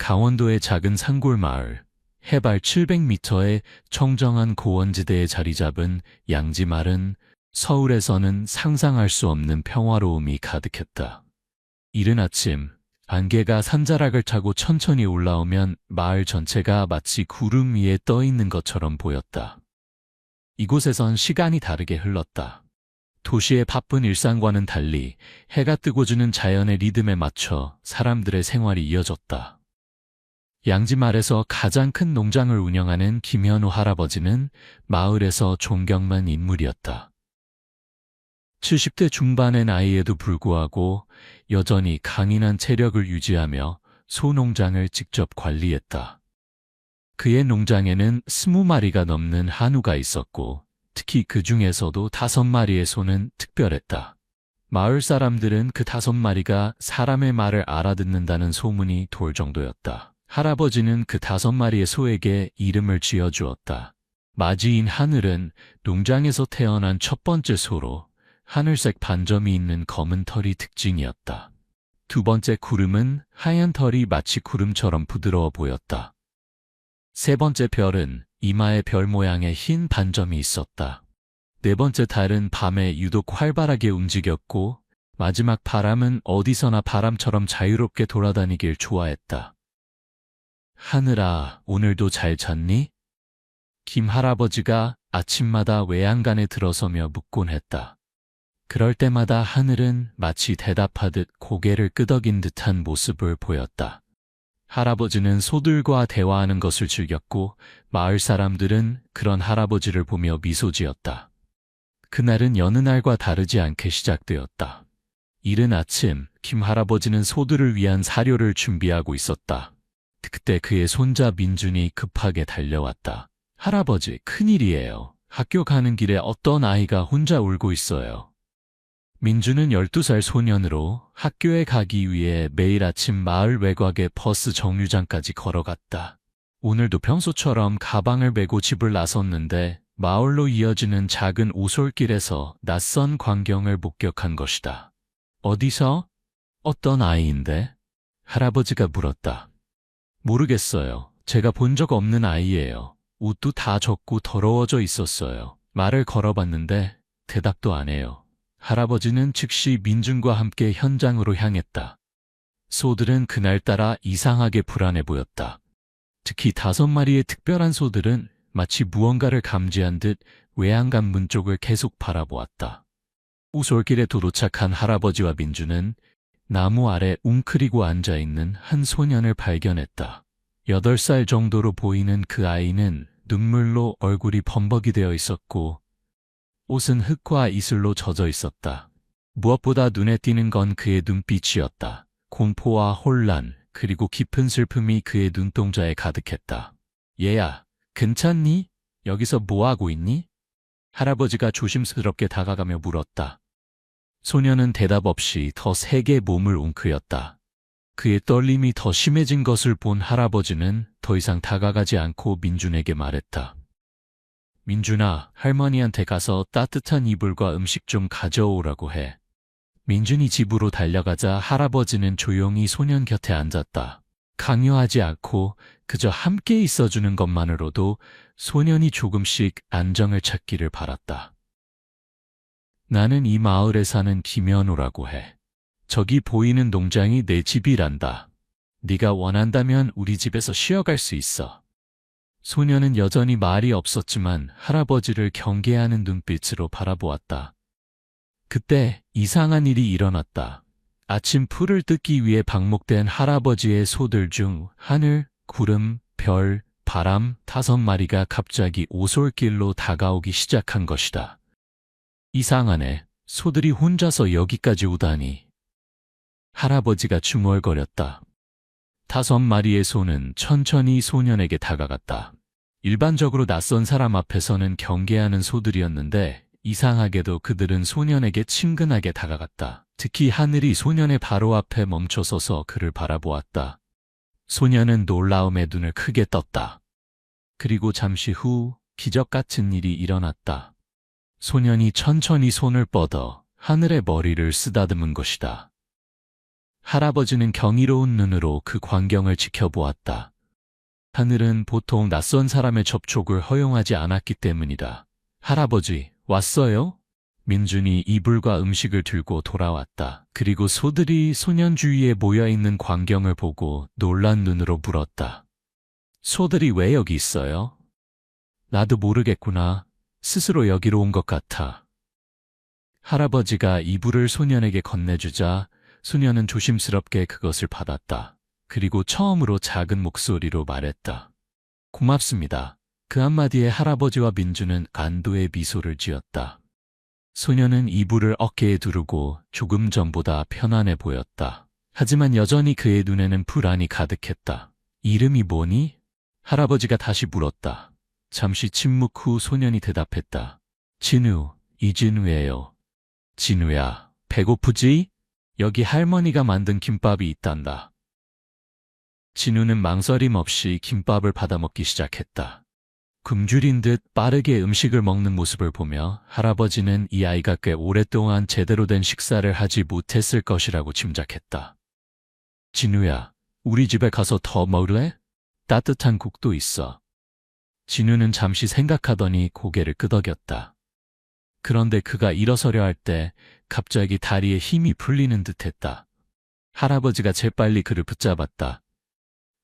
강원도의 작은 산골 마을, 해발 700m의 청정한 고원지대에 자리 잡은 양지마을은 서울에서는 상상할 수 없는 평화로움이 가득했다. 이른 아침, 안개가 산자락을 타고 천천히 올라오면 마을 전체가 마치 구름 위에 떠 있는 것처럼 보였다. 이곳에선 시간이 다르게 흘렀다. 도시의 바쁜 일상과는 달리 해가 뜨고 주는 자연의 리듬에 맞춰 사람들의 생활이 이어졌다. 양지마을에서 가장 큰 농장을 운영하는 김현우 할아버지는 마을에서 존경만 인물이었다. 70대 중반의 나이에도 불구하고 여전히 강인한 체력을 유지하며 소농장을 직접 관리했다. 그의 농장에는 20마리가 넘는 한우가 있었고 특히 그 중에서도 5마리의 소는 특별했다. 마을 사람들은 그 5마리가 사람의 말을 알아듣는다는 소문이 돌 정도였다. 할아버지는 그 5마리의 소에게 이름을 지어주었다. 마지인 하늘은 농장에서 태어난 첫 번째 소로 하늘색 반점이 있는 검은 털이 특징이었다. 두 번째 구름은 하얀 털이 마치 구름처럼 부드러워 보였다. 세 번째 별은 이마에 별 모양의 흰 반점이 있었다. 네 번째 달은 밤에 유독 활발하게 움직였고 마지막 바람은 어디서나 바람처럼 자유롭게 돌아다니길 좋아했다. 하늘아, 오늘도 잘 잤니? 김 할아버지가 아침마다 외양간에 들어서며 묻곤 했다. 그럴 때마다 하늘은 마치 대답하듯 고개를 끄덕인 듯한 모습을 보였다. 할아버지는 소들과 대화하는 것을 즐겼고 마을 사람들은 그런 할아버지를 보며 미소 지었다. 그날은 여느 날과 다르지 않게 시작되었다. 이른 아침, 김 할아버지는 소들을 위한 사료를 준비하고 있었다. 그때 그의 손자 민준이 급하게 달려왔다. 할아버지, 큰일이에요. 학교 가는 길에 어떤 아이가 혼자 울고 있어요. 민준은 12살 소년으로 학교에 가기 위해 매일 아침 마을 외곽의 버스 정류장까지 걸어갔다. 오늘도 평소처럼 가방을 메고 집을 나섰는데 마을로 이어지는 작은 오솔길에서 낯선 광경을 목격한 것이다. 어디서? 어떤 아이인데? 할아버지가 물었다. 모르겠어요. 제가 본 적 없는 아이예요. 옷도 다 젖고 더러워져 있었어요. 말을 걸어봤는데 대답도 안 해요. 할아버지는 즉시 민준과 함께 현장으로 향했다. 소들은 그날따라 이상하게 불안해 보였다. 특히 5마리의 특별한 소들은 마치 무언가를 감지한 듯 외양간 문 쪽을 계속 바라보았다. 오솔길에 도착한 할아버지와 민준은 나무 아래 웅크리고 앉아있는 한 소년을 발견했다. 8살 정도로 보이는 그 아이는 눈물로 얼굴이 범벅이 되어 있었고 옷은 흙과 이슬로 젖어 있었다. 무엇보다 눈에 띄는 건 그의 눈빛이었다. 공포와 혼란, 그리고 깊은 슬픔이 그의 눈동자에 가득했다. 얘야, 괜찮니? 여기서 뭐하고 있니? 할아버지가 조심스럽게 다가가며 물었다. 소년은 대답 없이 더 세게 몸을 웅크렸다. 그의 떨림이 더 심해진 것을 본 할아버지는 더 이상 다가가지 않고 민준에게 말했다. 민준아, 할머니한테 가서 따뜻한 이불과 음식 좀 가져오라고 해. 민준이 집으로 달려가자 할아버지는 조용히 소년 곁에 앉았다. 강요하지 않고 그저 함께 있어주는 것만으로도 소년이 조금씩 안정을 찾기를 바랐다. 나는 이 마을에 사는 김현우라고 해. 저기 보이는 농장이 내 집이란다. 네가 원한다면 우리 집에서 쉬어갈 수 있어. 소년은 여전히 말이 없었지만 할아버지를 경계하는 눈빛으로 바라보았다. 그때 이상한 일이 일어났다. 아침 풀을 뜯기 위해 방목된 할아버지의 소들 중 하늘, 구름, 별, 바람 5마리가 갑자기 오솔길로 다가오기 시작한 것이다. 이상하네. 소들이 혼자서 여기까지 오다니. 할아버지가 중얼거렸다. 5마리의 소는 천천히 소년에게 다가갔다. 일반적으로 낯선 사람 앞에서는 경계하는 소들이었는데 이상하게도 그들은 소년에게 친근하게 다가갔다. 특히 하늘이 소년의 바로 앞에 멈춰서서 그를 바라보았다. 소년은 놀라움에 눈을 크게 떴다. 그리고 잠시 후 기적 같은 일이 일어났다. 소년이 천천히 손을 뻗어 하늘의 머리를 쓰다듬은 것이다. 할아버지는 경이로운 눈으로 그 광경을 지켜보았다. 하늘은 보통 낯선 사람의 접촉을 허용하지 않았기 때문이다. 할아버지, 왔어요? 민준이 이불과 음식을 들고 돌아왔다. 그리고 소들이 소년 주위에 모여있는 광경을 보고 놀란 눈으로 물었다. 소들이 왜 여기 있어요? 나도 모르겠구나. 스스로 여기로 온 것 같아. 할아버지가 이불을 소년에게 건네주자 소년은 조심스럽게 그것을 받았다. 그리고 처음으로 작은 목소리로 말했다. 고맙습니다. 그 한마디에 할아버지와 민주는 안도의 미소를 지었다. 소년은 이불을 어깨에 두르고 조금 전보다 편안해 보였다. 하지만 여전히 그의 눈에는 불안이 가득했다. 이름이 뭐니? 할아버지가 다시 물었다. 잠시 침묵 후 소년이 대답했다. 진우, 이진우예요. 진우야, 배고프지? 여기 할머니가 만든 김밥이 있단다. 진우는 망설임 없이 김밥을 받아먹기 시작했다. 굶주린 듯 빠르게 음식을 먹는 모습을 보며 할아버지는 이 아이가 꽤 오랫동안 제대로 된 식사를 하지 못했을 것이라고 짐작했다. 진우야, 우리 집에 가서 더 먹을래? 따뜻한 국도 있어. 진우는 잠시 생각하더니 고개를 끄덕였다. 그런데 그가 일어서려 할 때 갑자기 다리에 힘이 풀리는 듯했다. 할아버지가 재빨리 그를 붙잡았다.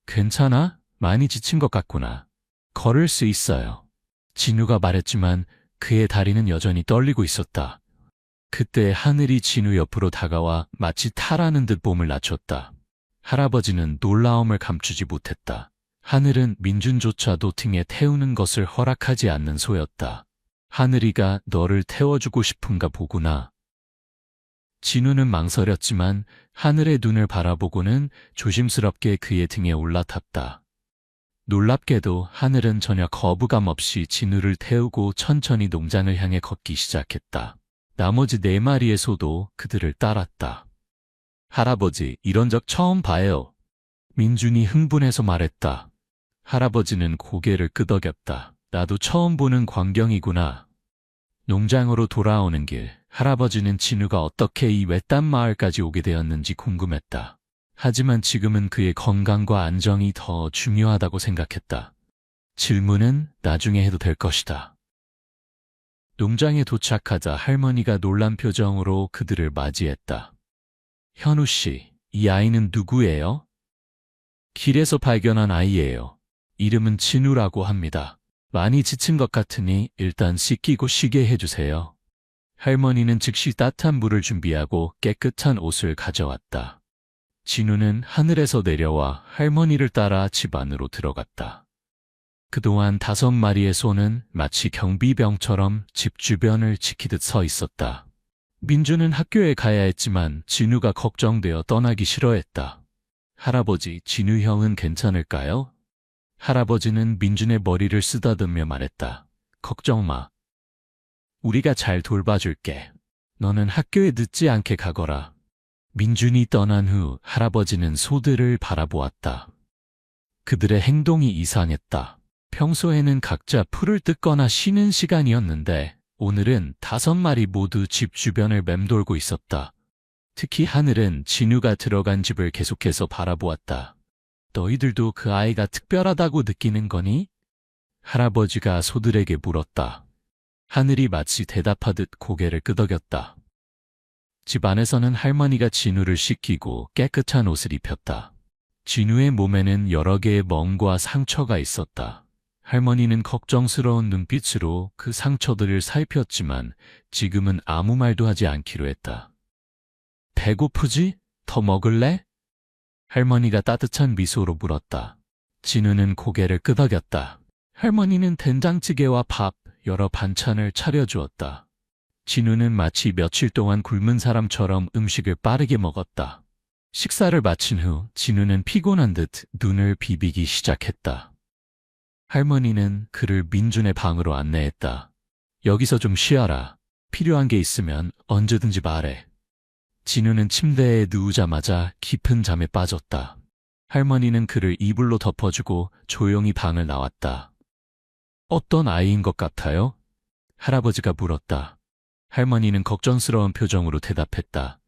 괜찮아? 많이 지친 것 같구나. 걸을 수 있어요. 진우가 말했지만 그의 다리는 여전히 떨리고 있었다. 그때 하늘이 진우 옆으로 다가와 마치 타라는 듯 몸을 낮췄다. 할아버지는 놀라움을 감추지 못했다. 하늘은 민준조차도 등에 태우는 것을 허락하지 않는 소였다. 하늘이가 너를 태워주고 싶은가 보구나. 진우는 망설였지만 하늘의 눈을 바라보고는 조심스럽게 그의 등에 올라탔다. 놀랍게도 하늘은 전혀 거부감 없이 진우를 태우고 천천히 농장을 향해 걷기 시작했다. 나머지 4마리의 소도 그들을 따랐다. 할아버지, 이런 적 처음 봐요. 민준이 흥분해서 말했다. 할아버지는 고개를 끄덕였다. 나도 처음 보는 광경이구나. 농장으로 돌아오는 길, 할아버지는 진우가 어떻게 이 외딴 마을까지 오게 되었는지 궁금했다. 하지만 지금은 그의 건강과 안정이 더 중요하다고 생각했다. 질문은 나중에 해도 될 것이다. 농장에 도착하자 할머니가 놀란 표정으로 그들을 맞이했다. 현우 씨, 이 아이는 누구예요? 길에서 발견한 아이예요. 이름은 진우라고 합니다. 많이 지친 것 같으니 일단 씻기고 쉬게 해주세요. 할머니는 즉시 따뜻한 물을 준비하고 깨끗한 옷을 가져왔다. 진우는 하늘에서 내려와 할머니를 따라 집 안으로 들어갔다. 그동안 5마리의 소는 마치 경비병처럼 집 주변을 지키듯 서 있었다. 민주는 학교에 가야 했지만 진우가 걱정되어 떠나기 싫어했다. 할아버지, 진우 형은 괜찮을까요? 할아버지는 민준의 머리를 쓰다듬며 말했다. 걱정 마. 우리가 잘 돌봐줄게. 너는 학교에 늦지 않게 가거라. 민준이 떠난 후 할아버지는 소들을 바라보았다. 그들의 행동이 이상했다. 평소에는 각자 풀을 뜯거나 쉬는 시간이었는데 오늘은 5마리 모두 집 주변을 맴돌고 있었다. 특히 하늘은 진우가 들어간 집을 계속해서 바라보았다. 너희들도 그 아이가 특별하다고 느끼는 거니? 할아버지가 소들에게 물었다. 하늘이 마치 대답하듯 고개를 끄덕였다. 집 안에서는 할머니가 진우를 씻기고 깨끗한 옷을 입혔다. 진우의 몸에는 여러 개의 멍과 상처가 있었다. 할머니는 걱정스러운 눈빛으로 그 상처들을 살폈지만 지금은 아무 말도 하지 않기로 했다. 배고프지? 더 먹을래? 할머니가 따뜻한 미소로 물었다. 진우는 고개를 끄덕였다. 할머니는 된장찌개와 밥, 여러 반찬을 차려주었다. 진우는 마치 며칠 동안 굶은 사람처럼 음식을 빠르게 먹었다. 식사를 마친 후 진우는 피곤한 듯 눈을 비비기 시작했다. 할머니는 그를 민준의 방으로 안내했다. 여기서 좀 쉬어라. 필요한 게 있으면 언제든지 말해. 진우는 침대에 누우자마자 깊은 잠에 빠졌다. 할머니는 그를 이불로 덮어주고 조용히 방을 나왔다. 어떤 아이인 것 같아요? 할아버지가 물었다. 할머니는 걱정스러운 표정으로 대답했다.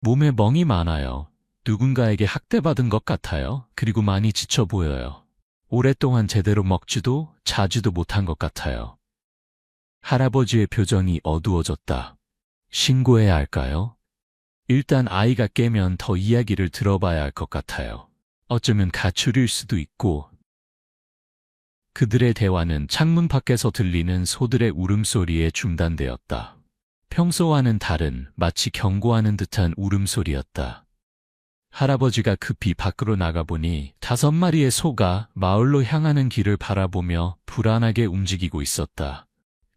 몸에 멍이 많아요. 누군가에게 학대받은 것 같아요. 그리고 많이 지쳐 보여요. 오랫동안 제대로 먹지도 자지도 못한 것 같아요. 할아버지의 표정이 어두워졌다. 신고해야 할까요? 일단 아이가 깨면 더 이야기를 들어봐야 할 것 같아요. 어쩌면 가출일 수도 있고. 그들의 대화는 창문 밖에서 들리는 소들의 울음소리에 중단되었다. 평소와는 다른 마치 경고하는 듯한 울음소리였다. 할아버지가 급히 밖으로 나가보니 5마리의 소가 마을로 향하는 길을 바라보며 불안하게 움직이고 있었다.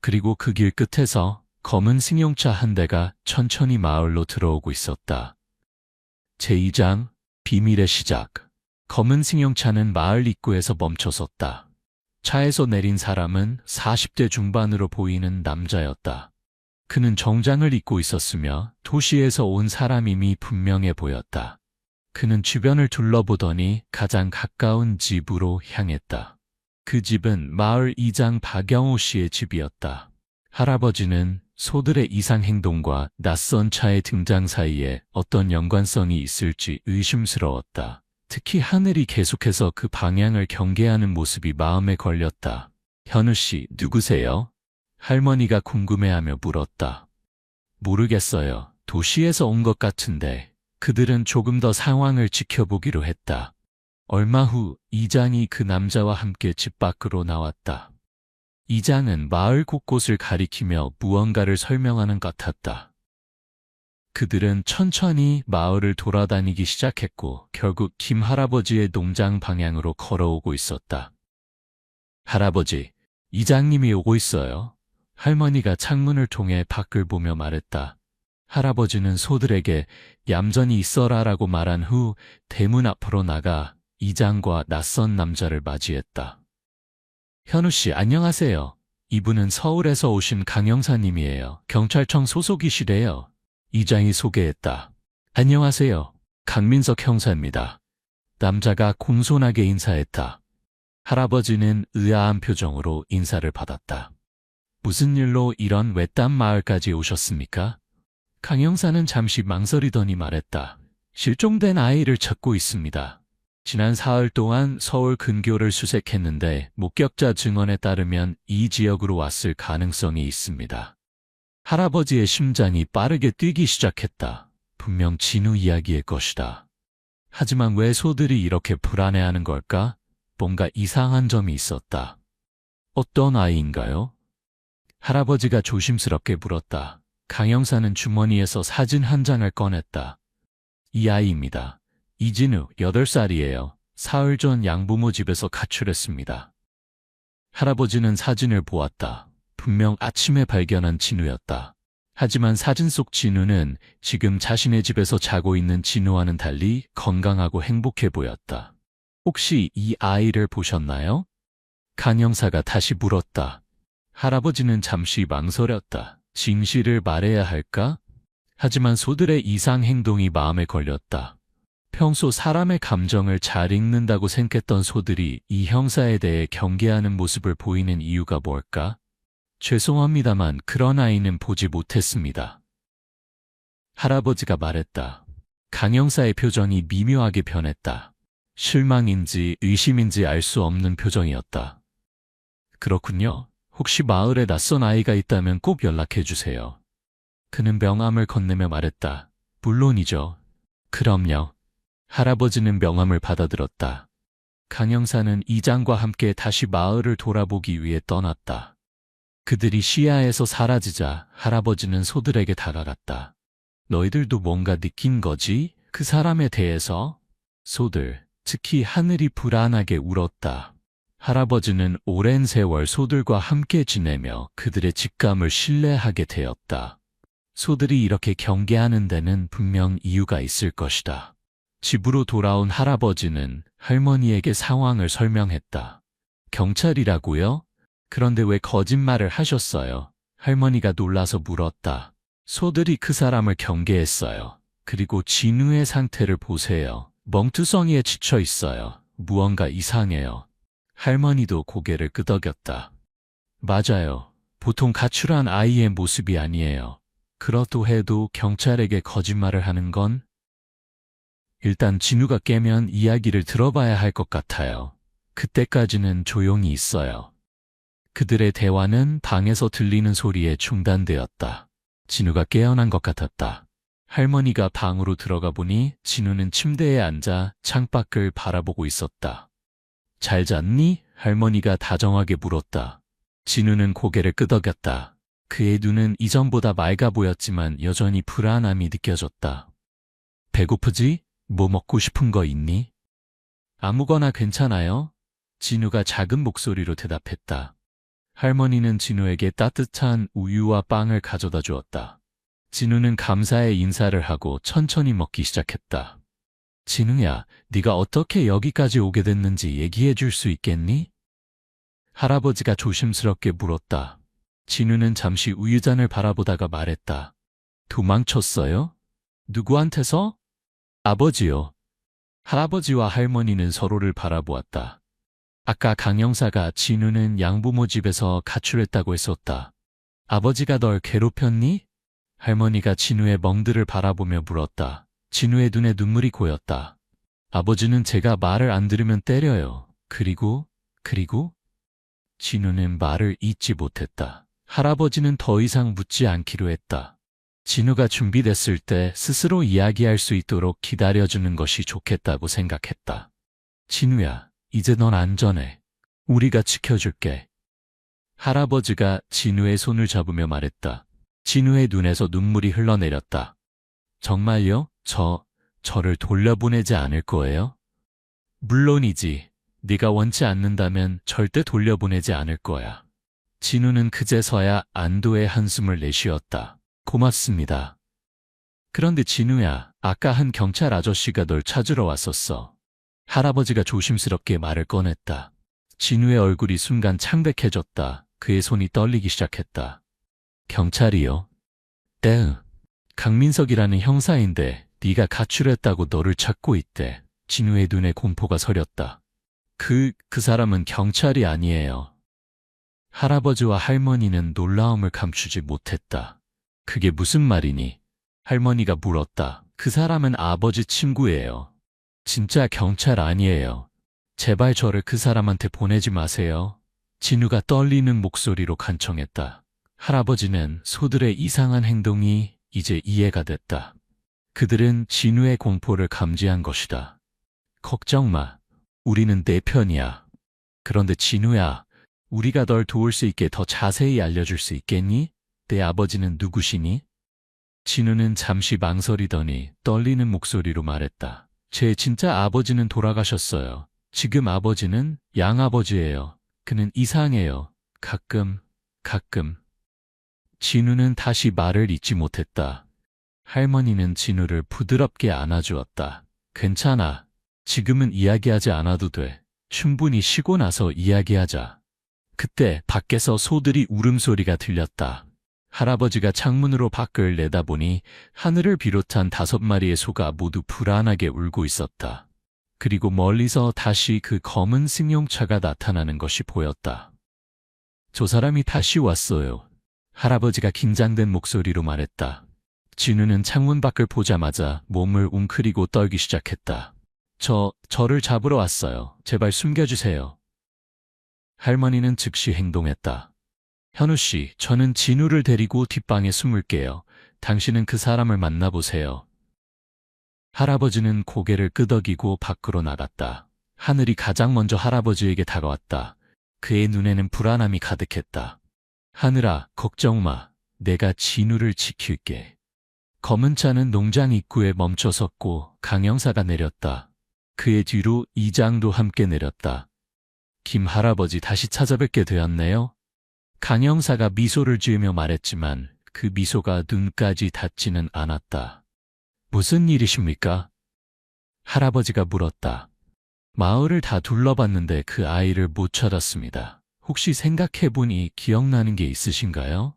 그리고 그 길 끝에서 검은 승용차 한 대가 천천히 마을로 들어오고 있었다. 제2장 비밀의 시작. 검은 승용차는 마을 입구에서 멈춰섰다. 차에서 내린 사람은 40대 중반으로 보이는 남자였다. 그는 정장을 입고 있었으며 도시에서 온 사람임이 분명해 보였다. 그는 주변을 둘러보더니 가장 가까운 집으로 향했다. 그 집은 마을 이장 박영호 씨의 집이었다. 할아버지는 소들의 이상 행동과 낯선 차의 등장 사이에 어떤 연관성이 있을지 의심스러웠다. 특히 하늘이 계속해서 그 방향을 경계하는 모습이 마음에 걸렸다. 현우 씨, 누구세요? 할머니가 궁금해하며 물었다. 모르겠어요. 도시에서 온 것 같은데. 그들은 조금 더 상황을 지켜보기로 했다. 얼마 후 이장이 그 남자와 함께 집 밖으로 나왔다. 이장은 마을 곳곳을 가리키며 무언가를 설명하는 것 같았다. 그들은 천천히 마을을 돌아다니기 시작했고 결국 김 할아버지의 농장 방향으로 걸어오고 있었다. 할아버지, 이장님이 오고 있어요. 할머니가 창문을 통해 밖을 보며 말했다. 할아버지는 소들에게 얌전히 있어라라고 말한 후 대문 앞으로 나가 이장과 낯선 남자를 맞이했다. 현우 씨, 안녕하세요. 이분은 서울에서 오신 강 형사님이에요. 경찰청 소속이시래요. 이장이 소개했다. 안녕하세요. 강민석 형사입니다. 남자가 공손하게 인사했다. 할아버지는 의아한 표정으로 인사를 받았다. 무슨 일로 이런 외딴 마을까지 오셨습니까? 강 형사는 잠시 망설이더니 말했다. 실종된 아이를 찾고 있습니다. 지난 사흘 동안 서울 근교를 수색했는데 목격자 증언에 따르면 이 지역으로 왔을 가능성이 있습니다. 할아버지의 심장이 빠르게 뛰기 시작했다. 분명 진우 이야기일 것이다. 하지만 왜 소들이 이렇게 불안해하는 걸까? 뭔가 이상한 점이 있었다. 어떤 아이인가요? 할아버지가 조심스럽게 물었다. 강 형사는 주머니에서 사진 한 장을 꺼냈다. 이 아이입니다. 이진우, 8살이에요. 사흘 전 양부모 집에서 가출했습니다. 할아버지는 사진을 보았다. 분명 아침에 발견한 진우였다. 하지만 사진 속 진우는 지금 자신의 집에서 자고 있는 진우와는 달리 건강하고 행복해 보였다. 혹시 이 아이를 보셨나요? 강 형사가 다시 물었다. 할아버지는 잠시 망설였다. 진실을 말해야 할까? 하지만 소들의 이상 행동이 마음에 걸렸다. 평소 사람의 감정을 잘 읽는다고 생각했던 소들이 이 형사에 대해 경계하는 모습을 보이는 이유가 뭘까? 죄송합니다만 그런 아이는 보지 못했습니다. 할아버지가 말했다. 강 형사의 표정이 미묘하게 변했다. 실망인지 의심인지 알 수 없는 표정이었다. 그렇군요. 혹시 마을에 낯선 아이가 있다면 꼭 연락해 주세요. 그는 명함을 건네며 말했다. 물론이죠. 그럼요. 할아버지는 명함을 받아들었다. 강 형사는 이장과 함께 다시 마을을 돌아보기 위해 떠났다. 그들이 시야에서 사라지자 할아버지는 소들에게 다가갔다. 너희들도 뭔가 느낀 거지? 그 사람에 대해서? 소들, 특히 하늘이 불안하게 울었다. 할아버지는 오랜 세월 소들과 함께 지내며 그들의 직감을 신뢰하게 되었다. 소들이 이렇게 경계하는 데는 분명 이유가 있을 것이다. 집으로 돌아온 할아버지는 할머니에게 상황을 설명했다. 경찰이라고요? 그런데 왜 거짓말을 하셨어요? 할머니가 놀라서 물었다. 소들이 그 사람을 경계했어요. 그리고 진우의 상태를 보세요. 멍투성이에 지쳐 있어요. 무언가 이상해요. 할머니도 고개를 끄덕였다. 맞아요. 보통 가출한 아이의 모습이 아니에요. 그렇도 해도 경찰에게 거짓말을 하는 건? 일단 진우가 깨면 이야기를 들어봐야 할 것 같아요. 그때까지는 조용히 있어요. 그들의 대화는 방에서 들리는 소리에 중단되었다. 진우가 깨어난 것 같았다. 할머니가 방으로 들어가 보니 진우는 침대에 앉아 창밖을 바라보고 있었다. 잘 잤니? 할머니가 다정하게 물었다. 진우는 고개를 끄덕였다. 그의 눈은 이전보다 맑아 보였지만 여전히 불안함이 느껴졌다. 배고프지? 뭐 먹고 싶은 거 있니? 아무거나 괜찮아요? 진우가 작은 목소리로 대답했다. 할머니는 진우에게 따뜻한 우유와 빵을 가져다 주었다. 진우는 감사의 인사를 하고 천천히 먹기 시작했다. 진우야, 네가 어떻게 여기까지 오게 됐는지 얘기해 줄 수 있겠니? 할아버지가 조심스럽게 물었다. 진우는 잠시 우유잔을 바라보다가 말했다. 도망쳤어요? 누구한테서? 아버지요. 할아버지와 할머니는 서로를 바라보았다. 아까 강 형사가 진우는 양부모 집에서 가출했다고 했었다. 아버지가 널 괴롭혔니? 할머니가 진우의 멍들을 바라보며 물었다. 진우의 눈에 눈물이 고였다. 아버지는 제가 말을 안 들으면 때려요. 그리고? 진우는 말을 잇지 못했다. 할아버지는 더 이상 묻지 않기로 했다. 진우가 준비됐을 때 스스로 이야기할 수 있도록 기다려주는 것이 좋겠다고 생각했다. 진우야, 이제 넌 안전해. 우리가 지켜줄게. 할아버지가 진우의 손을 잡으며 말했다. 진우의 눈에서 눈물이 흘러내렸다. 정말요? 저를 돌려보내지 않을 거예요? 물론이지. 네가 원치 않는다면 절대 돌려보내지 않을 거야. 진우는 그제서야 안도의 한숨을 내쉬었다. 고맙습니다. 그런데 진우야, 아까 한 경찰 아저씨가 널 찾으러 왔었어. 할아버지가 조심스럽게 말을 꺼냈다. 진우의 얼굴이 순간 창백해졌다. 그의 손이 떨리기 시작했다. 경찰이요? 땡. 강민석이라는 형사인데 네가 가출했다고 너를 찾고 있대. 진우의 눈에 공포가 서렸다. 그 사람은 경찰이 아니에요. 할아버지와 할머니는 놀라움을 감추지 못했다. 그게 무슨 말이니? 할머니가 물었다. 그 사람은 아버지 친구예요. 진짜 경찰 아니에요. 제발 저를 그 사람한테 보내지 마세요. 진우가 떨리는 목소리로 간청했다. 할아버지는 소들의 이상한 행동이 이제 이해가 됐다. 그들은 진우의 공포를 감지한 것이다. 걱정 마. 우리는 내 편이야. 그런데 진우야, 우리가 널 도울 수 있게 더 자세히 알려줄 수 있겠니? 내 아버지는 누구시니? 진우는 잠시 망설이더니 떨리는 목소리로 말했다. 제 진짜 아버지는 돌아가셨어요. 지금 아버지는 양아버지예요. 그는 이상해요. 가끔. 진우는 다시 말을 잇지 못했다. 할머니는 진우를 부드럽게 안아주었다. 괜찮아. 지금은 이야기하지 않아도 돼. 충분히 쉬고 나서 이야기하자. 그때 밖에서 소들이 울음소리가 들렸다. 할아버지가 창문으로 밖을 내다보니 하늘을 비롯한 5마리의 소가 모두 불안하게 울고 있었다. 그리고 멀리서 다시 그 검은 승용차가 나타나는 것이 보였다. 저 사람이 다시 왔어요. 할아버지가 긴장된 목소리로 말했다. 진우는 창문 밖을 보자마자 몸을 웅크리고 떨기 시작했다. 저를 잡으러 왔어요. 제발 숨겨주세요. 할머니는 즉시 행동했다. 현우 씨, 저는 진우를 데리고 뒷방에 숨을게요. 당신은 그 사람을 만나보세요. 할아버지는 고개를 끄덕이고 밖으로 나갔다. 하늘이 가장 먼저 할아버지에게 다가왔다. 그의 눈에는 불안함이 가득했다. 하늘아, 걱정 마. 내가 진우를 지킬게. 검은 차는 농장 입구에 멈춰섰고 강 형사가 내렸다. 그의 뒤로 이장도 함께 내렸다. 김 할아버지 다시 찾아뵙게 되었네요. 강 형사가 미소를 지으며 말했지만 그 미소가 눈까지 닿지는 않았다. 무슨 일이십니까? 할아버지가 물었다. 마을을 다 둘러봤는데 그 아이를 못 찾았습니다. 혹시 생각해보니 기억나는 게 있으신가요?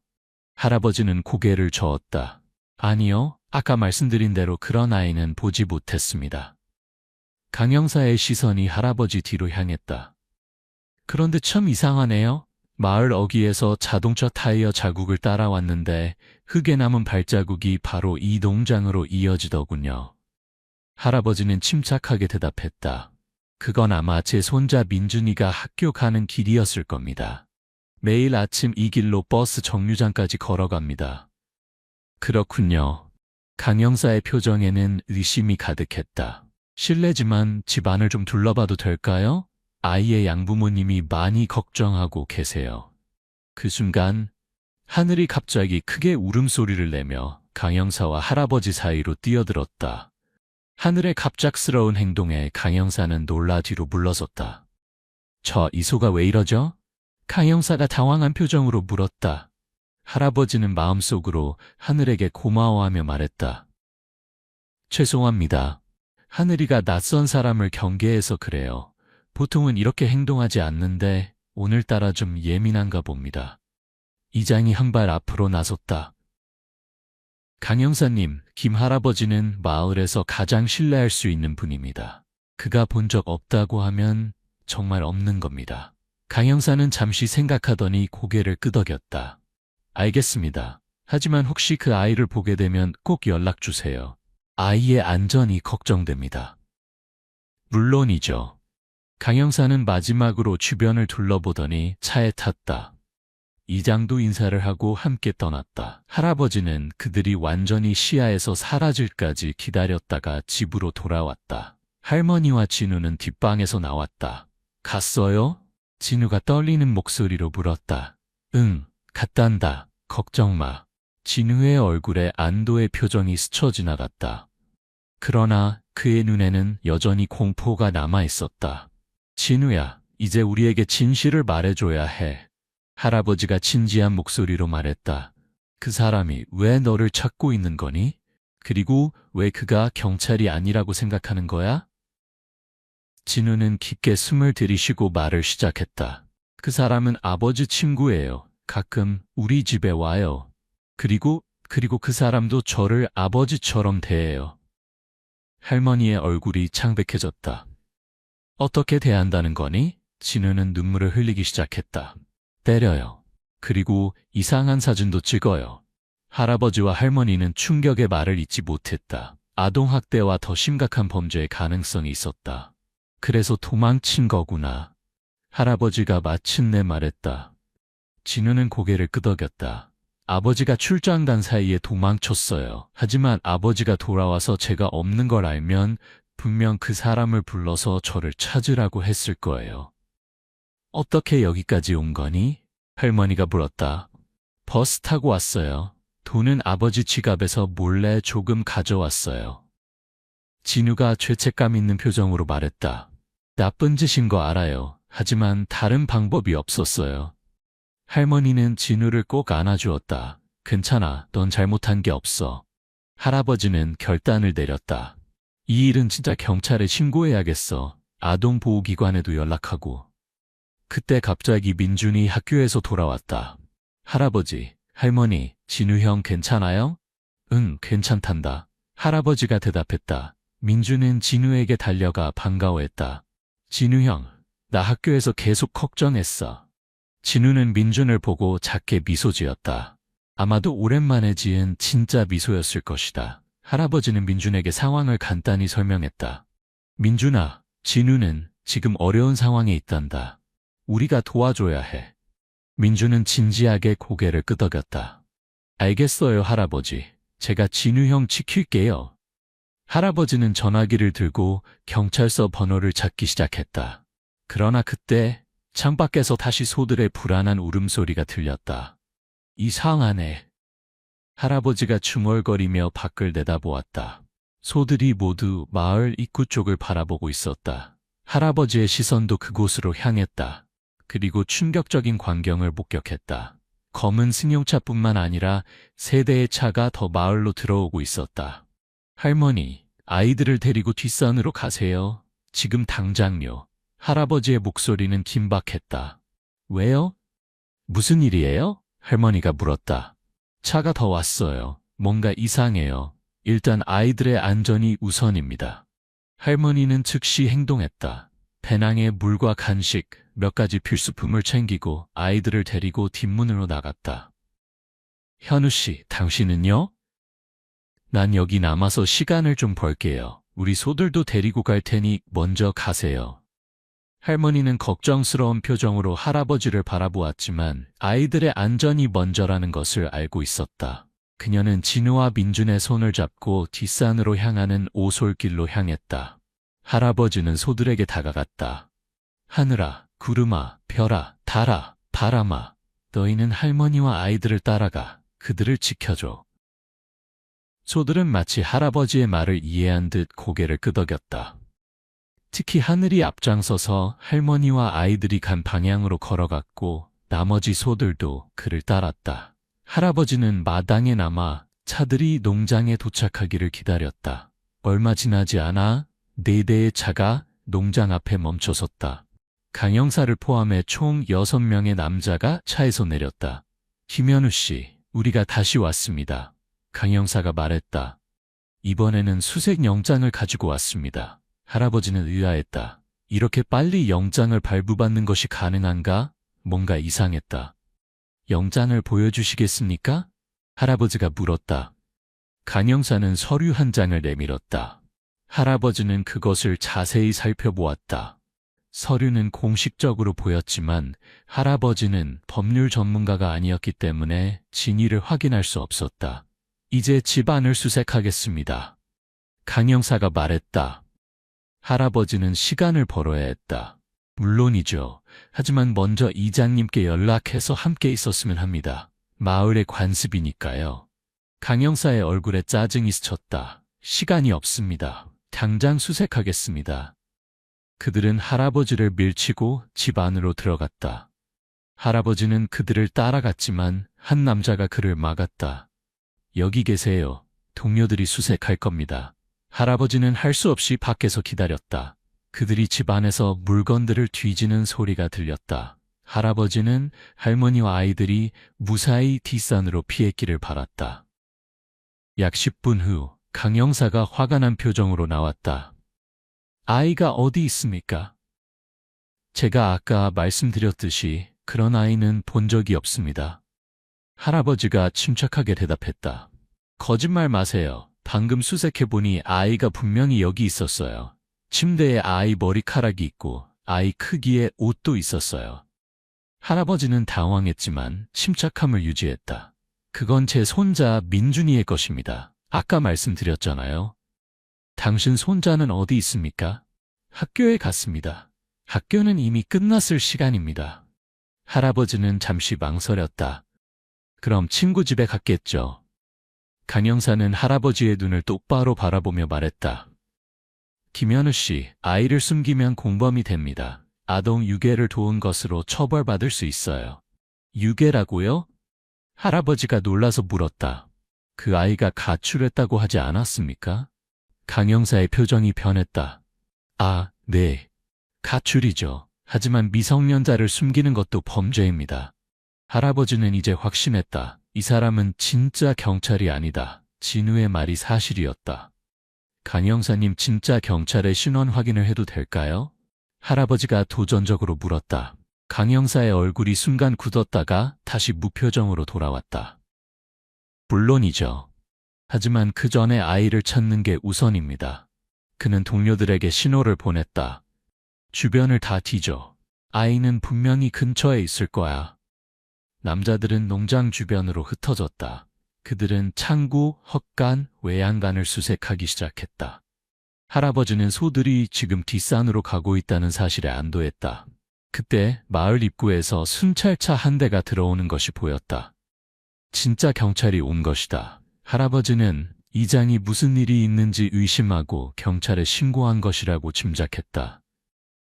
할아버지는 고개를 저었다. 아니요, 아까 말씀드린 대로 그런 아이는 보지 못했습니다. 강 형사의 시선이 할아버지 뒤로 향했다. 그런데 참 이상하네요. 마을 어귀에서 자동차 타이어 자국을 따라왔는데 흙에 남은 발자국이 바로 이 농장으로 이어지더군요. 할아버지는 침착하게 대답했다. 그건 아마 제 손자 민준이가 학교 가는 길이었을 겁니다. 매일 아침 이 길로 버스 정류장까지 걸어갑니다. 그렇군요. 강 형사의 표정에는 의심이 가득했다. 실례지만 집안을 좀 둘러봐도 될까요? 아이의 양부모님이 많이 걱정하고 계세요. 그 순간 하늘이 갑자기 크게 울음소리를 내며 강 형사와 할아버지 사이로 뛰어들었다. 하늘의 갑작스러운 행동에 강 형사는 놀라 뒤로 물러섰다. 저 이소가 왜 이러죠? 강 형사가 당황한 표정으로 물었다. 할아버지는 마음속으로 하늘에게 고마워하며 말했다. 죄송합니다. 하늘이가 낯선 사람을 경계해서 그래요. 보통은 이렇게 행동하지 않는데 오늘따라 좀 예민한가 봅니다. 이장이 한 발 앞으로 나섰다. 강 형사님, 김 할아버지는 마을에서 가장 신뢰할 수 있는 분입니다. 그가 본 적 없다고 하면 정말 없는 겁니다. 강 형사는 잠시 생각하더니 고개를 끄덕였다. 알겠습니다. 하지만 혹시 그 아이를 보게 되면 꼭 연락 주세요. 아이의 안전이 걱정됩니다. 물론이죠. 강 형사는 마지막으로 주변을 둘러보더니 차에 탔다. 이장도 인사를 하고 함께 떠났다. 할아버지는 그들이 완전히 시야에서 사라질까지 기다렸다가 집으로 돌아왔다. 할머니와 진우는 뒷방에서 나왔다. 갔어요? 진우가 떨리는 목소리로 물었다. 응, 갔단다. 걱정 마. 진우의 얼굴에 안도의 표정이 스쳐 지나갔다. 그러나 그의 눈에는 여전히 공포가 남아 있었다. 진우야, 이제 우리에게 진실을 말해줘야 해. 할아버지가 진지한 목소리로 말했다. 그 사람이 왜 너를 찾고 있는 거니? 그리고 왜 그가 경찰이 아니라고 생각하는 거야? 진우는 깊게 숨을 들이쉬고 말을 시작했다. 그 사람은 아버지 친구예요. 가끔 우리 집에 와요. 그리고 그 사람도 저를 아버지처럼 대해요. 할머니의 얼굴이 창백해졌다. 어떻게 대한다는 거니? 진우는 눈물을 흘리기 시작했다. 때려요. 그리고 이상한 사진도 찍어요. 할아버지와 할머니는 충격의 말을 잇지 못했다. 아동학대와 더 심각한 범죄의 가능성이 있었다. 그래서 도망친 거구나. 할아버지가 마침내 말했다. 진우는 고개를 끄덕였다. 아버지가 출장 간 사이에 도망쳤어요. 하지만 아버지가 돌아와서 제가 없는 걸 알면 분명 그 사람을 불러서 저를 찾으라고 했을 거예요. 어떻게 여기까지 온 거니? 할머니가 물었다. 버스 타고 왔어요. 돈은 아버지 지갑에서 몰래 조금 가져왔어요. 진우가 죄책감 있는 표정으로 말했다. 나쁜 짓인 거 알아요. 하지만 다른 방법이 없었어요. 할머니는 진우를 꼭 안아주었다. 괜찮아, 넌 잘못한 게 없어. 할아버지는 결단을 내렸다. 이 일은 진짜 경찰에 신고해야겠어. 아동보호기관에도 연락하고. 그때 갑자기 민준이 학교에서 돌아왔다. 할아버지, 할머니, 진우 형 괜찮아요? 응, 괜찮단다. 할아버지가 대답했다. 민준은 진우에게 달려가 반가워했다. 진우 형, 나 학교에서 계속 걱정했어. 진우는 민준을 보고 작게 미소 지었다. 아마도 오랜만에 지은 진짜 미소였을 것이다. 할아버지는 민준에게 상황을 간단히 설명했다. 민준아, 진우는 지금 어려운 상황에 있단다. 우리가 도와줘야 해. 민준은 진지하게 고개를 끄덕였다. 알겠어요, 할아버지. 제가 진우 형 지킬게요. 할아버지는 전화기를 들고 경찰서 번호를 찾기 시작했다. 그러나 그때 창밖에서 다시 소들의 불안한 울음소리가 들렸다. 이상하네. 할아버지가 중얼거리며 밖을 내다보았다. 소들이 모두 마을 입구 쪽을 바라보고 있었다. 할아버지의 시선도 그곳으로 향했다. 그리고 충격적인 광경을 목격했다. 검은 승용차뿐만 아니라 세 대의 차가 더 마을로 들어오고 있었다. 할머니, 아이들을 데리고 뒷산으로 가세요. 지금 당장요. 할아버지의 목소리는 긴박했다. 왜요? 무슨 일이에요? 할머니가 물었다. 차가 더 왔어요. 뭔가 이상해요. 일단 아이들의 안전이 우선입니다. 할머니는 즉시 행동했다. 배낭에 물과 간식, 몇 가지 필수품을 챙기고 아이들을 데리고 뒷문으로 나갔다. 현우 씨, 당신은요? 난 여기 남아서 시간을 좀 벌게요. 우리 소들도 데리고 갈 테니 먼저 가세요. 할머니는 걱정스러운 표정으로 할아버지를 바라보았지만 아이들의 안전이 먼저라는 것을 알고 있었다. 그녀는 진우와 민준의 손을 잡고 뒷산으로 향하는 오솔길로 향했다. 할아버지는 소들에게 다가갔다. 하늘아, 구름아, 별아, 달아, 바람아, 너희는 할머니와 아이들을 따라가 그들을 지켜줘. 소들은 마치 할아버지의 말을 이해한 듯 고개를 끄덕였다. 특히 하늘이 앞장서서 할머니와 아이들이 간 방향으로 걸어갔고 나머지 소들도 그를 따랐다. 할아버지는 마당에 남아 차들이 농장에 도착하기를 기다렸다. 얼마 지나지 않아 4대의 차가 농장 앞에 멈춰섰다. 강영사를 포함해 총 6명의 남자가 차에서 내렸다. 김현우 씨, 우리가 다시 왔습니다. 강영사가 말했다. 이번에는 수색 영장을 가지고 왔습니다. 할아버지는 의아했다. 이렇게 빨리 영장을 발부받는 것이 가능한가? 뭔가 이상했다. 영장을 보여주시겠습니까? 할아버지가 물었다. 강영사는 서류 한 장을 내밀었다. 할아버지는 그것을 자세히 살펴보았다. 서류는 공식적으로 보였지만 할아버지는 법률 전문가가 아니었기 때문에 진위를 확인할 수 없었다. 이제 집안을 수색하겠습니다. 강영사가 말했다. 할아버지는 시간을 벌어야 했다. 물론이죠. 하지만 먼저 이장님께 연락해서 함께 있었으면 합니다. 마을의 관습이니까요. 강영사의 얼굴에 짜증이 스쳤다. 시간이 없습니다. 당장 수색하겠습니다. 그들은 할아버지를 밀치고 집 안으로 들어갔다. 할아버지는 그들을 따라갔지만 한 남자가 그를 막았다. 여기 계세요. 동료들이 수색할 겁니다. 할아버지는 할 수 없이 밖에서 기다렸다. 그들이 집 안에서 물건들을 뒤지는 소리가 들렸다. 할아버지는 할머니와 아이들이 무사히 뒷산으로 피했기를 바랐다. 약 10분 후 강영사가 화가 난 표정으로 나왔다. 아이가 어디 있습니까? 제가 아까 말씀드렸듯이 그런 아이는 본 적이 없습니다. 할아버지가 침착하게 대답했다. 거짓말 마세요. 방금 수색해보니 아이가 분명히 여기 있었어요. 침대에 아이 머리카락이 있고 아이 크기의 옷도 있었어요. 할아버지는 당황했지만 침착함을 유지했다. 그건 제 손자 민준이의 것입니다. 아까 말씀드렸잖아요. 당신 손자는 어디 있습니까? 학교에 갔습니다. 학교는 이미 끝났을 시간입니다. 할아버지는 잠시 망설였다. 그럼 친구 집에 갔겠죠. 강영사는 할아버지의 눈을 똑바로 바라보며 말했다. 김현우 씨, 아이를 숨기면 공범이 됩니다. 아동 유괴를 도운 것으로 처벌받을 수 있어요. 유괴라고요? 할아버지가 놀라서 물었다. 그 아이가 가출했다고 하지 않았습니까? 강영사의 표정이 변했다. 아, 네. 가출이죠. 하지만 미성년자를 숨기는 것도 범죄입니다. 할아버지는 이제 확신했다. 이 사람은 진짜 경찰이 아니다. 진우의 말이 사실이었다. 강영사님, 진짜 경찰의 신원 확인을 해도 될까요? 할아버지가 도전적으로 물었다. 강영사의 얼굴이 순간 굳었다가 다시 무표정으로 돌아왔다. 물론이죠. 하지만 그 전에 아이를 찾는 게 우선입니다. 그는 동료들에게 신호를 보냈다. 주변을 다 뒤져. 아이는 분명히 근처에 있을 거야. 남자들은 농장 주변으로 흩어졌다. 그들은 창고, 헛간, 외양간을 수색하기 시작했다. 할아버지는 소들이 지금 뒷산으로 가고 있다는 사실에 안도했다. 그때 마을 입구에서 순찰차 한 대가 들어오는 것이 보였다. 진짜 경찰이 온 것이다. 할아버지는 이장이 무슨 일이 있는지 의심하고 경찰에 신고한 것이라고 짐작했다.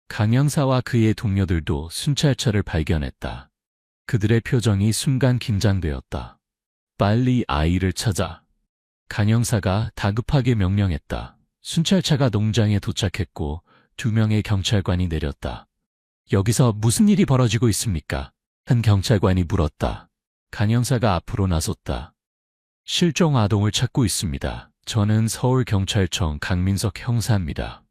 강영사와 그의 동료들도 순찰차를 발견했다. 그들의 표정이 순간 긴장되었다. 빨리 아이를 찾아. 강영사가 다급하게 명령했다. 순찰차가 농장에 도착했고 2명의 경찰관이 내렸다. 여기서 무슨 일이 벌어지고 있습니까? 한 경찰관이 물었다. 강영사가 앞으로 나섰다. 실종 아동을 찾고 있습니다. 저는 서울경찰청 강민석 형사입니다.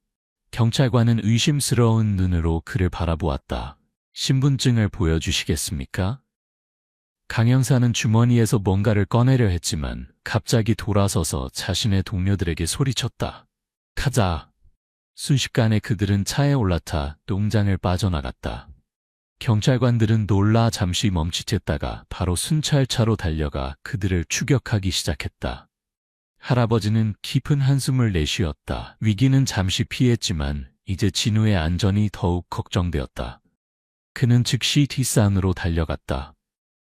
경찰관은 의심스러운 눈으로 그를 바라보았다. 신분증을 보여주시겠습니까? 강영사는 주머니에서 뭔가를 꺼내려 했지만 갑자기 돌아서서 자신의 동료들에게 소리쳤다. 가자. 순식간에 그들은 차에 올라타 농장을 빠져나갔다. 경찰관들은 놀라 잠시 멈칫했다가 바로 순찰차로 달려가 그들을 추격하기 시작했다. 할아버지는 깊은 한숨을 내쉬었다. 위기는 잠시 피했지만 이제 진우의 안전이 더욱 걱정되었다. 그는 즉시 뒷산으로 달려갔다.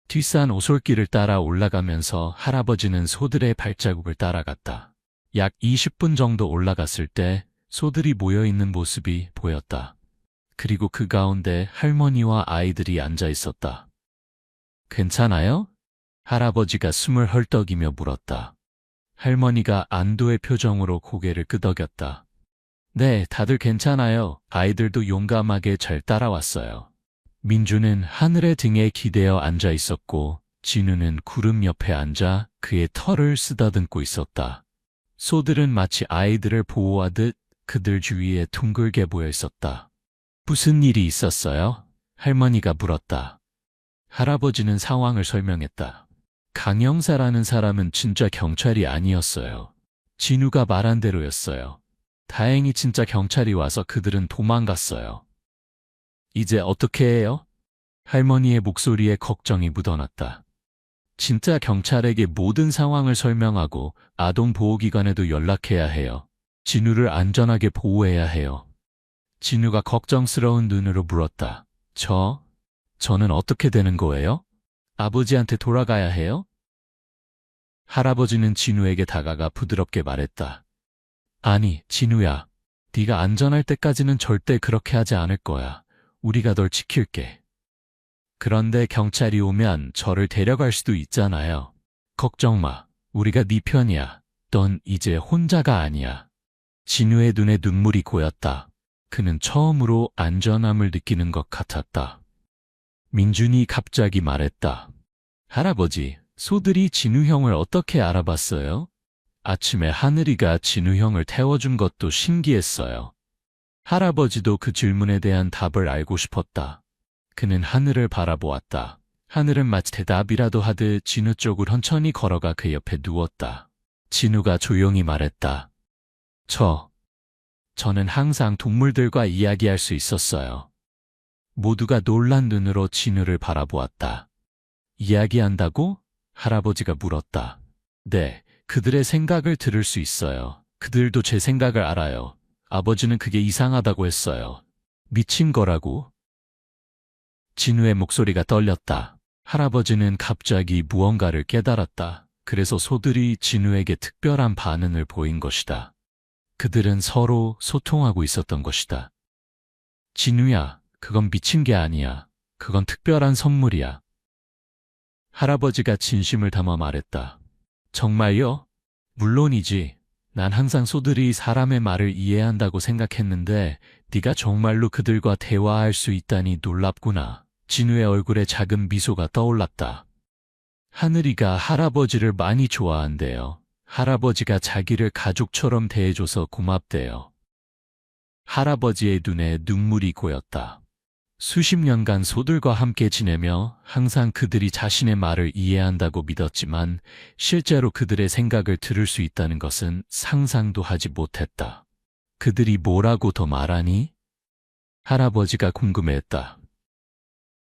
뒷산 오솔길을 따라 올라가면서 할아버지는 소들의 발자국을 따라갔다. 약 20분 정도 올라갔을 때 소들이 모여있는 모습이 보였다. 그리고 그 가운데 할머니와 아이들이 앉아 있었다. 괜찮아요? 할아버지가 숨을 헐떡이며 물었다. 할머니가 안도의 표정으로 고개를 끄덕였다. 네, 다들 괜찮아요. 아이들도 용감하게 잘 따라왔어요. 민주는 하늘의 등에 기대어 앉아 있었고 진우는 구름 옆에 앉아 그의 털을 쓰다듬고 있었다. 소들은 마치 아이들을 보호하듯 그들 주위에 둥글게 모여 있었다. 무슨 일이 있었어요? 할머니가 물었다. 할아버지는 상황을 설명했다. 강영사라는 사람은 진짜 경찰이 아니었어요. 진우가 말한 대로였어요. 다행히 진짜 경찰이 와서 그들은 도망갔어요. 이제 어떻게 해요? 할머니의 목소리에 걱정이 묻어났다. 진짜 경찰에게 모든 상황을 설명하고 아동보호기관에도 연락해야 해요. 진우를 안전하게 보호해야 해요. 진우가 걱정스러운 눈으로 물었다. 저는 어떻게 되는 거예요? 아버지한테 돌아가야 해요? 할아버지는 진우에게 다가가 부드럽게 말했다. 아니, 진우야. 네가 안전할 때까지는 절대 그렇게 하지 않을 거야. 우리가 널 지킬게. 그런데 경찰이 오면 저를 데려갈 수도 있잖아요. 걱정 마. 우리가 네 편이야. 넌 이제 혼자가 아니야. 진우의 눈에 눈물이 고였다. 그는 처음으로 안전함을 느끼는 것 같았다. 민준이 갑자기 말했다. 할아버지, 소들이 진우 형을 어떻게 알아봤어요? 아침에 하늘이가 진우 형을 태워준 것도 신기했어요. 할아버지도 그 질문에 대한 답을 알고 싶었다. 그는 하늘을 바라보았다. 하늘은 마치 대답이라도 하듯 진우 쪽으로 천천히 걸어가 그 옆에 누웠다. 진우가 조용히 말했다. 저는 항상 동물들과 이야기할 수 있었어요. 모두가 놀란 눈으로 진우를 바라보았다. 이야기한다고? 할아버지가 물었다. 네, 그들의 생각을 들을 수 있어요. 그들도 제 생각을 알아요. 아버지는 그게 이상하다고 했어요. 미친 거라고? 진우의 목소리가 떨렸다. 할아버지는 갑자기 무언가를 깨달았다. 그래서 소들이 진우에게 특별한 반응을 보인 것이다. 그들은 서로 소통하고 있었던 것이다. 진우야, 그건 미친 게 아니야. 그건 특별한 선물이야. 할아버지가 진심을 담아 말했다. 정말요? 물론이지. 난 항상 소들이 사람의 말을 이해한다고 생각했는데 네가 정말로 그들과 대화할 수 있다니 놀랍구나. 진우의 얼굴에 작은 미소가 떠올랐다. 하늘이가 할아버지를 많이 좋아한대요. 할아버지가 자기를 가족처럼 대해줘서 고맙대요. 할아버지의 눈에 눈물이 고였다. 수십 년간 소들과 함께 지내며 항상 그들이 자신의 말을 이해한다고 믿었지만 실제로 그들의 생각을 들을 수 있다는 것은 상상도 하지 못했다. 그들이 뭐라고 더 말하니? 할아버지가 궁금해했다.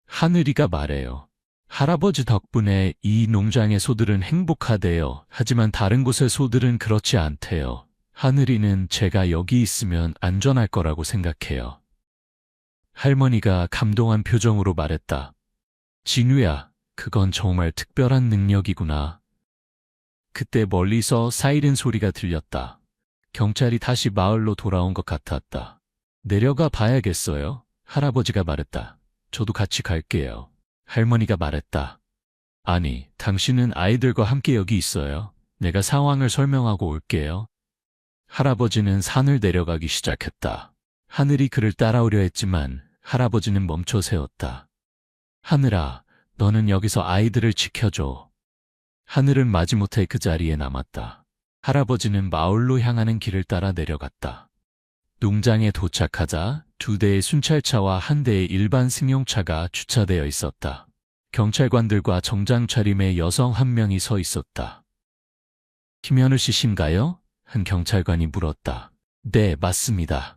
하늘이가 말해요. 할아버지 덕분에 이 농장의 소들은 행복하대요. 하지만 다른 곳의 소들은 그렇지 않대요. 하늘이는 제가 여기 있으면 안전할 거라고 생각해요. 할머니가 감동한 표정으로 말했다. 진우야, 그건 정말 특별한 능력이구나. 그때 멀리서 사이렌 소리가 들렸다. 경찰이 다시 마을로 돌아온 것 같았다. 내려가 봐야겠어요. 할아버지가 말했다. 저도 같이 갈게요. 할머니가 말했다. 아니, 당신은 아이들과 함께 여기 있어요. 내가 상황을 설명하고 올게요. 할아버지는 산을 내려가기 시작했다. 하늘이 그를 따라오려 했지만 할아버지는 멈춰 세웠다. 하늘아, 너는 여기서 아이들을 지켜줘. 하늘은 마지못해 그 자리에 남았다. 할아버지는 마을로 향하는 길을 따라 내려갔다. 농장에 도착하자 2대의 순찰차와 1대의 일반 승용차가 주차되어 있었다. 경찰관들과 정장 차림의 여성 1명이 서 있었다. 김현우 씨신가요? 한 경찰관이 물었다. 네, 맞습니다.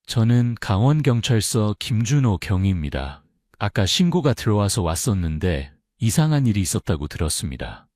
저는 강원경찰서 김준호 경위입니다. 아까 신고가 들어와서 왔었는데 이상한 일이 있었다고 들었습니다.